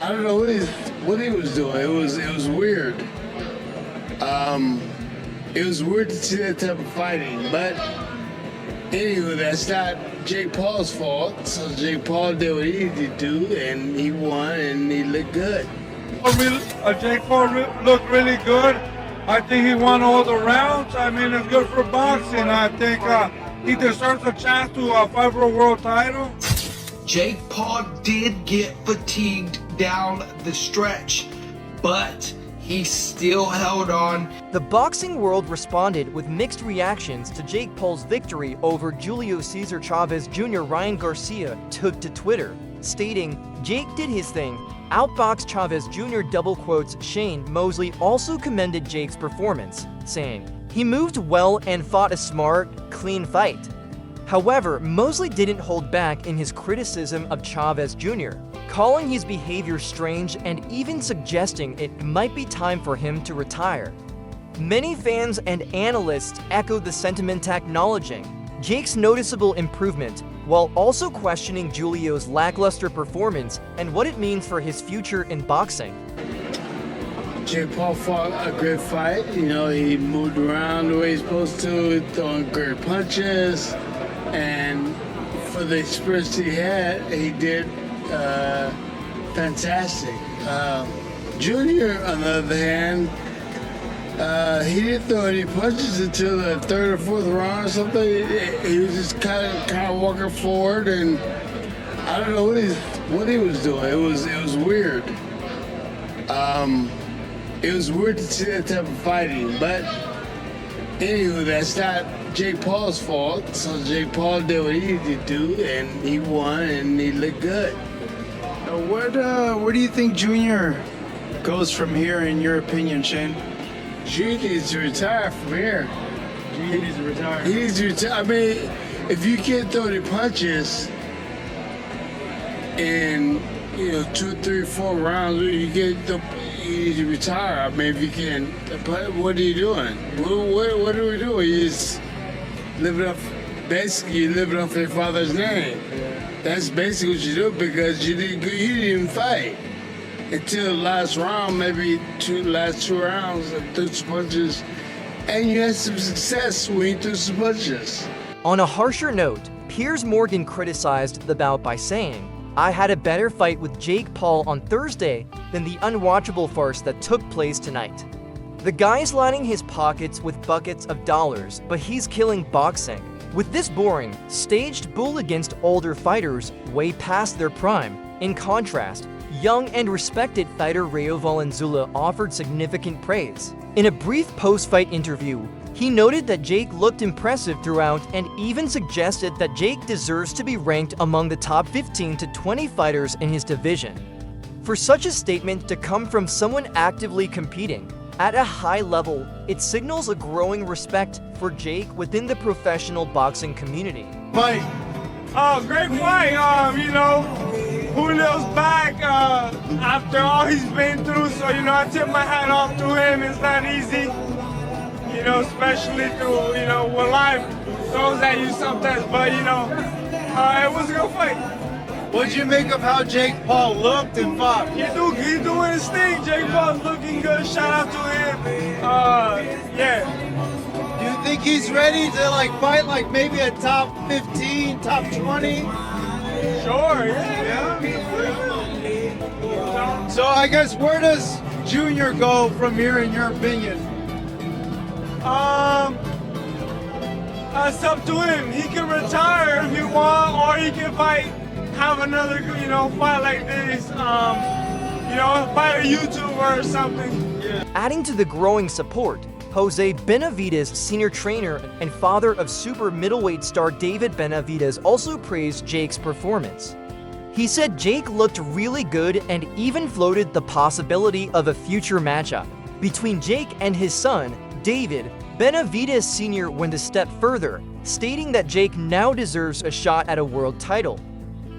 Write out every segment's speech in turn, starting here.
I don't know what he was doing. It was weird. It was weird to see that type of fighting, but anyway, that's not Jake Paul's fault. So Jake Paul did what he needed to do, and he won, and he looked good. Jake Paul looked really good. I think he won all the rounds. I mean, it's good for boxing. I think he deserves a chance to fight for a world title. Jake Paul did get fatigued down the stretch, but he still held on. The boxing world responded with mixed reactions to Jake Paul's victory over Julio Cesar Chavez Jr. Ryan Garcia took to Twitter, stating, "Jake did his thing, outboxed Chavez Jr. double quotes." Shane Mosley also commended Jake's performance, saying, "He moved well and fought a smart, clean fight." However, Mosley didn't hold back in his criticism of Chavez Jr., calling his behavior strange and even suggesting it might be time for him to retire. Many fans and analysts echoed the sentiment, acknowledging Jake's noticeable improvement, while also questioning Julio's lackluster performance and what it means for his future in boxing. Jake Paul fought a great fight. You know, he moved around the way he's supposed to, throwing great punches. And for the experience he had, he did fantastic. Junior, on the other hand, he didn't throw any punches until the third or fourth round or something. He was just kind of walking forward, and I don't know what he was doing. It was weird. It was weird to see that type of fighting, but anyway, that's not Jake Paul's fault. So Jake Paul did what he needed to do, and he won, and he looked good. Where do you think Junior goes from here, in your opinion, Shane? Junior needs to retire from here. Junior needs to retire. He needs to retire. I mean, if you can't throw any punches in 2, 3, 4 rounds, you need to retire. I mean, if you can't, what are you doing? What are we doing? You just living off, basically, you're living off your father's name. That's basically what you do, because you didn't even fight until the last round, maybe last two rounds, threw some punches, and you had some success when you threw some punches. On a harsher note, Piers Morgan criticized the bout by saying, "I had a better fight with Jake Paul on Thursday than the unwatchable farce that took place tonight. The guy's lining his pockets with buckets of dollars, but he's killing boxing. With this boring, staged bull against older fighters way past their prime." In contrast, young and respected fighter Rayo Valenzuela offered significant praise. In a brief post-fight interview, he noted that Jake looked impressive throughout and even suggested that Jake deserves to be ranked among the top 15 to 20 fighters in his division. For such a statement to come from someone actively competing at a high level, it signals a growing respect for Jake within the professional boxing community. Fight. Oh, great fight. Julio's back after all he's been through, so I tip my hat off to him. It's not easy, especially through what life throws at you sometimes. But it was a good fight. What did you make of how Jake Paul looked and fought? He's doing his thing. Jake Paul's looking good. Shout out to him. Yeah. Do you think he's ready to fight maybe a top 15, top 20? Sure, yeah. So I guess where does Junior go from here, in your opinion? It's up to him. He can retire if he wants, or he can have another, fight like this. Fight a YouTuber or something. Yeah. Adding to the growing support, Jose Benavidez, senior trainer and father of super middleweight star David Benavidez, also praised Jake's performance. He said Jake looked really good and even floated the possibility of a future matchup between Jake and his son, David. Benavidez Sr. went a step further, stating that Jake now deserves a shot at a world title.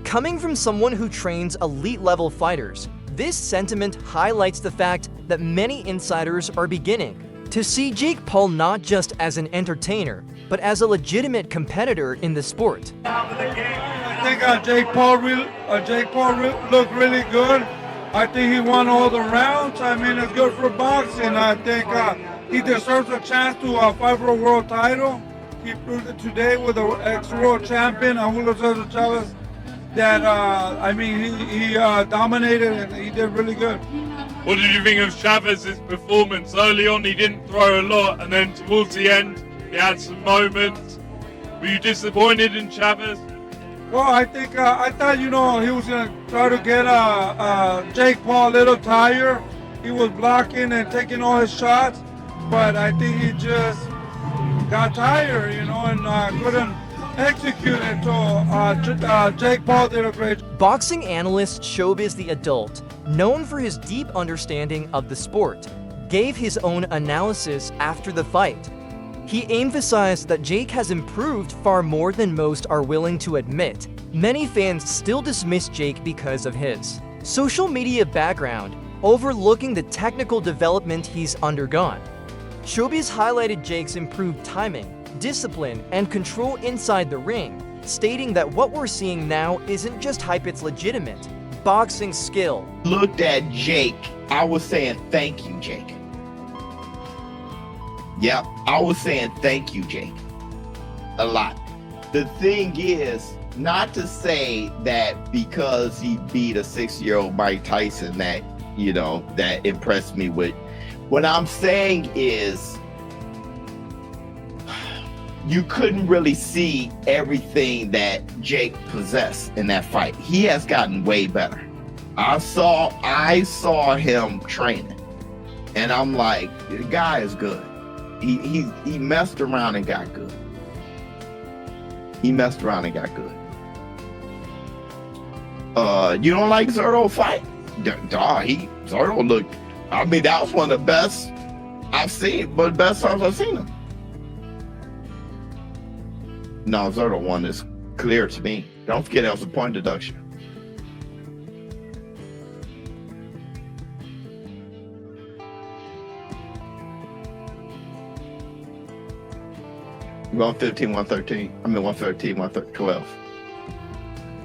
Coming from someone who trains elite-level fighters, this sentiment highlights the fact that many insiders are beginning to see Jake Paul not just as an entertainer, but as a legitimate competitor in the sport. I think Jake Paul looked really good. I think he won all the rounds. I mean, it's good for boxing. I think he deserves a chance to fight for a world title. He proved it today with the ex-world champion, Julio Cesar Chavez, that, I mean, he dominated and he did really good. What did you think of Chavez's performance? Early on, he didn't throw a lot, and then towards the end, he had some moments. Were you disappointed in Chavez? Well, I think I thought, you know, he was gonna try to get Jake Paul a little tired. He was blocking and taking all his shots, but I think he just got tired, you know, and couldn't execute it. So Jake Paul did a great job. Boxing analyst Chavez the adult, known for his deep understanding of the sport, gave his own analysis after the fight. He emphasized that Jake has improved far more than most are willing to admit. Many fans still dismiss Jake because of his social media background, overlooking the technical development he's undergone. Chavez highlighted Jake's improved timing, discipline, and control inside the ring, stating that what we're seeing now isn't just hype, it's legitimate boxing skill. Looked at Jake, I was saying thank you, Jake. Yep, I was saying thank you, Jake. A lot. The thing is, not to say that because he beat a 6-year-old Mike Tyson that, you know, that impressed me with. What I'm saying is, you couldn't really see everything that Jake possessed in that fight. He has gotten way better. I saw him training, and I'm like, the guy is good. He messed around and got good. He messed around and got good. You don't like Zerto fight? Zerto looked, I mean, that was one of the best I've seen, but the best times I've seen him. No, Zerto won is clear to me. Don't forget that was a point deduction. We're on 15, 113. I mean 113, 112.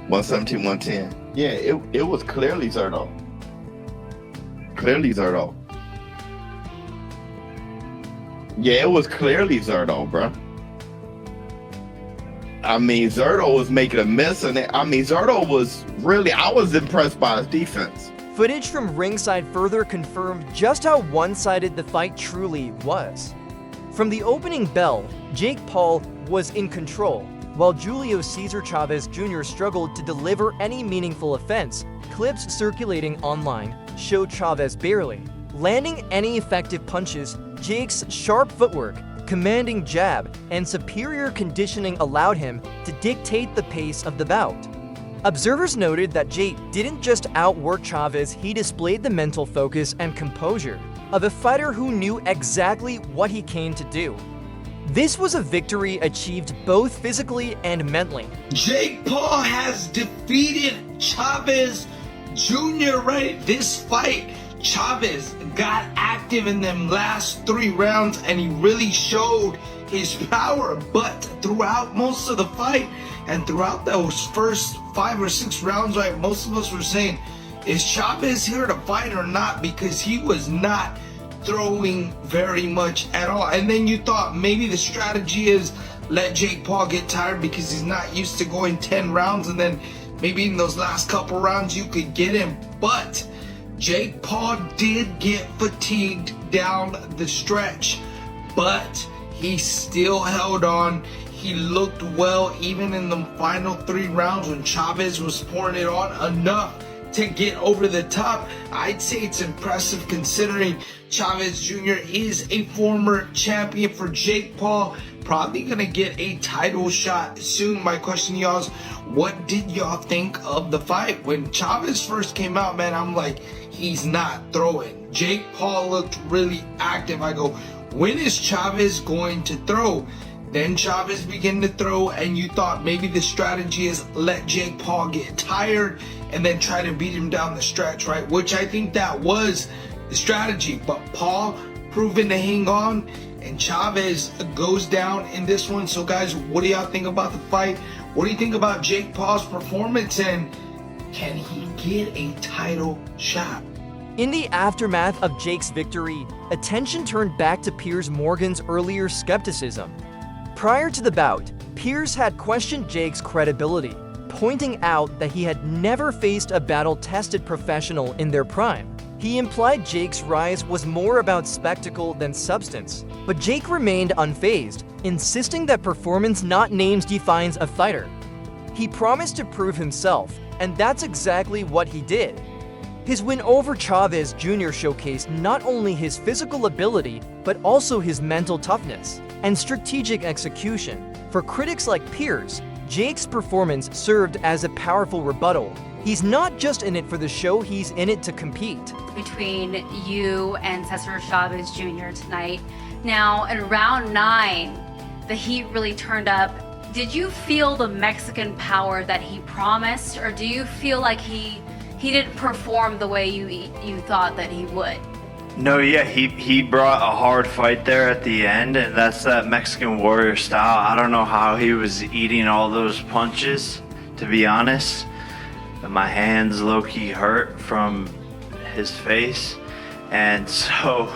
117, 110. Yeah, it was clearly Zerto. Clearly Zerto. Yeah, it was clearly Zerto, bro. I mean, Zerto was making a miss, and Zerto was really, I was impressed by his defense. Footage from ringside further confirmed just how one-sided the fight truly was. From the opening bell, Jake Paul was in control, while Julio Cesar Chavez Jr. struggled to deliver any meaningful offense. Clips circulating online showed Chavez barely landing any effective punches. Jake's sharp footwork, commanding jab, and superior conditioning allowed him to dictate the pace of the bout. Observers noted that Jake didn't just outwork Chavez, he displayed the mental focus and composure of a fighter who knew exactly what he came to do. This was a victory achieved both physically and mentally. Jake Paul has defeated Chavez Jr. Right? This fight, Chavez got active in them last 3 rounds and he really showed his power, but throughout most of the fight and throughout those first 5 or 6 rounds, right, most of us were saying, is Chavez here to fight or not? Because he was not throwing very much at all. And then you thought maybe the strategy is let Jake Paul get tired because he's not used to going 10 rounds, and then maybe in those last couple rounds you could get him. But Jake Paul did get fatigued down the stretch, but he still held on. He looked well even in the final 3 rounds when Chavez was pouring it on enough to get over the top. I'd say it's impressive considering Chavez Jr. is a former champion. For Jake Paul, probably gonna get a title shot soon. My question to y'all is, what did y'all think of the fight? When Chavez first came out, man, I'm like, he's not throwing. Jake Paul looked really active. I go, when is Chavez going to throw? Then Chavez began to throw, and you thought maybe the strategy is let Jake Paul get tired and then try to beat him down the stretch, right? Which I think that was the strategy, but Paul proven to hang on, and Chavez goes down in this one. So guys, what do y'all think about the fight? What do you think about Jake Paul's performance, and can he get a title shot? In the aftermath of Jake's victory, attention turned back to Piers Morgan's earlier skepticism. Prior to the bout, Piers had questioned Jake's credibility, pointing out that he had never faced a battle-tested professional in their prime. He implied Jake's rise was more about spectacle than substance, but Jake remained unfazed, insisting that performance not names defines a fighter. He promised to prove himself, and that's exactly what he did. His win over Chavez Jr. showcased not only his physical ability, but also his mental toughness and strategic execution. For critics like Piers, Jake's performance served as a powerful rebuttal. He's not just in it for the show, he's in it to compete. Between you and Cesar Chavez Jr. tonight. Now, in round 9, the heat really turned up. Did you feel the Mexican power that he promised, or do you feel like he didn't perform the way you thought that he would? No, yeah, he brought a hard fight there at the end, and that's that Mexican warrior style. I don't know how he was eating all those punches, to be honest. My hands low-key hurt from his face, and so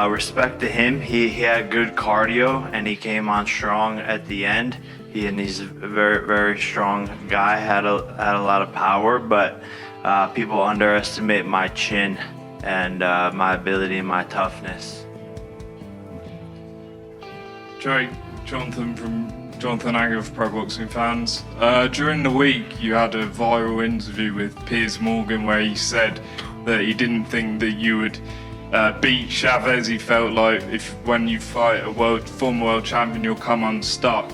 respect to him. He had good cardio, and he came on strong at the end. He's a very, very strong guy, had a lot of power, but people underestimate my chin and my ability and my toughness. Jake, Jonathan Agger of Pro Boxing Fans. During the week, you had a viral interview with Piers Morgan where he said that he didn't think that you would beat Chavez. He felt like when you fight a former world champion, you'll come unstuck.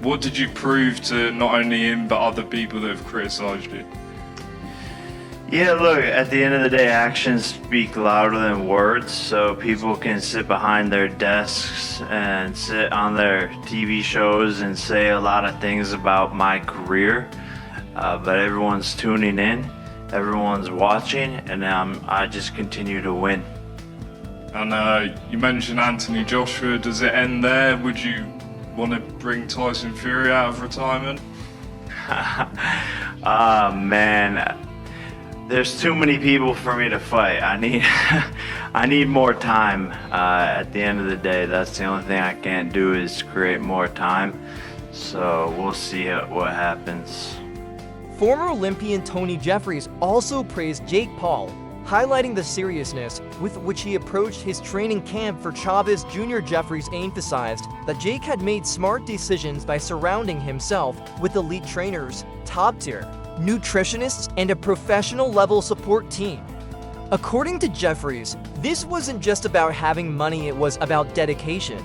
What did you prove to not only him but other people that have criticised you? Yeah, look, at the end of the day, actions speak louder than words, so people can sit behind their desks and sit on their TV shows and say a lot of things about my career, but everyone's tuning in, everyone's watching, and I just continue to win. And you mentioned Anthony Joshua. Does it end there? Would you want to bring Tyson Fury out of retirement? Man. There's too many people for me to fight. I need more time. At the end of the day, that's the only thing I can't do is create more time. So we'll see what happens. Former Olympian Tony Jeffries also praised Jake Paul, highlighting the seriousness with which he approached his training camp for Chavez Jr. Jeffries emphasized that Jake had made smart decisions by surrounding himself with elite trainers, top tier nutritionists, and a professional level support team. According to Jeffries, this wasn't just about having money, it was about dedication.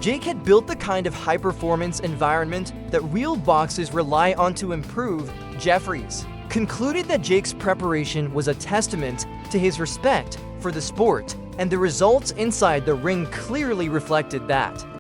Jake had built the kind of high-performance environment that real boxers rely on to improve. Jeffries concluded that Jake's preparation was a testament to his respect for the sport, and the results inside the ring clearly reflected that.